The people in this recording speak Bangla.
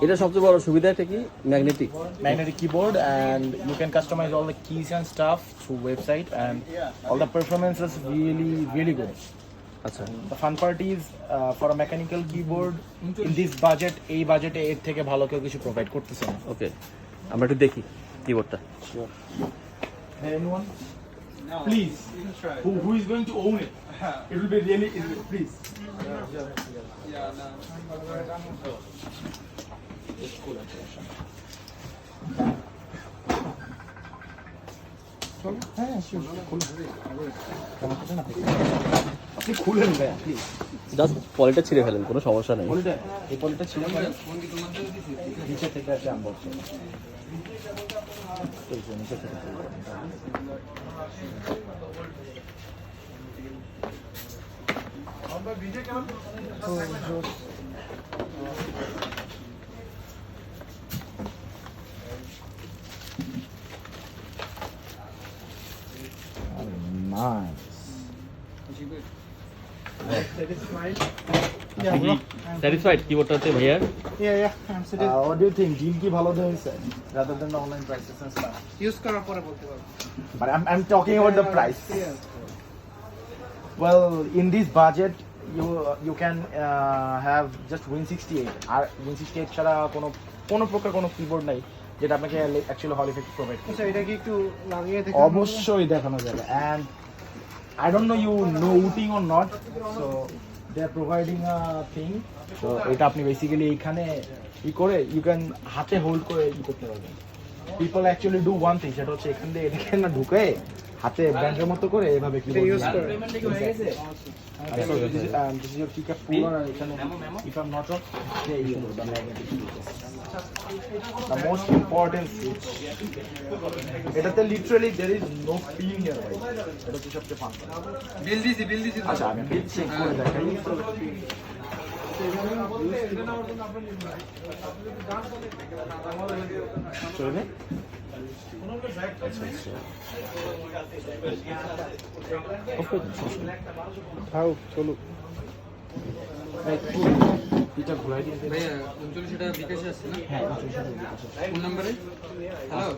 এটা সবচেয়ে বড় সুবিধাটা কি magnetic keyboard, and you can customize all the keys and stuff through website, and all the performance is really good. আচ্ছা The fun part is for a mechanical keyboard in this budget, এই বাজেটে এর থেকে ভালো কেউ কিছু প্রোভাইড করতেছে না। ওকে আমরা একটু দেখি কিবোর্ডটা Anyone? Please. Who is going to own it? It will be really easy. Please. আপনি খুলেন ভাইয়া প্লিজ। জাস্ট পলিটা ছিঁড়ে ফেলেন, কোনো সমস্যা নেই। এই পলিটা ছিল মানে নিচে থেকে একটা আনবক্সিং। নিচে থেকে স্যাটিসফাইড কিবোর্ডটাতে ভাইয়া? what do you think? Deal কি ভালো দিয়েছে rather than the online prices and stuff? Use করার পরে বলতে পারবো। But I'm talking about the price. Well, in this budget, you can have just Win68. R Win68 ছাড়া কোনো প্রকার কোনো কিবোর্ড নাই যেটা আপনাকে অ্যাকচুয়ালি হল ইফেক্ট প্রোভাইড করে। আচ্ছা এটা কি একটু লাগিয়ে দেখে অবশ্যই দেখানো যাবে। And I don't know you know outing or not, so they are providing a thing. So এটা আপনি বেসিক্যালি এখানে করে you can হাতে হোল্ড করে করতে পারবেন। People actually do one thing, সেটা হচ্ছে এখান দিয়ে এটাকে না ঢুকে হাতে ব্যান্ডের মতো করে এভাবে কিবোর্ড ইউজ করে। this is your keycap puller, and এখানে if I'm not wrong, they use the magnetic switches. The most important switch. এটাতে literally there is no pin here, right? এটা হচ্ছে সবচেয়ে ফান। বিল দিছি আচ্ছা আমি বিল চেক করে দেখাই। চলবে? চলো এটা ঘুরাই দিয়ে ভাইয়া 39 টাকা বিকাশে আছে না? হ্যাঁ 39 টাকা। কোন নম্বরে? হ্যালো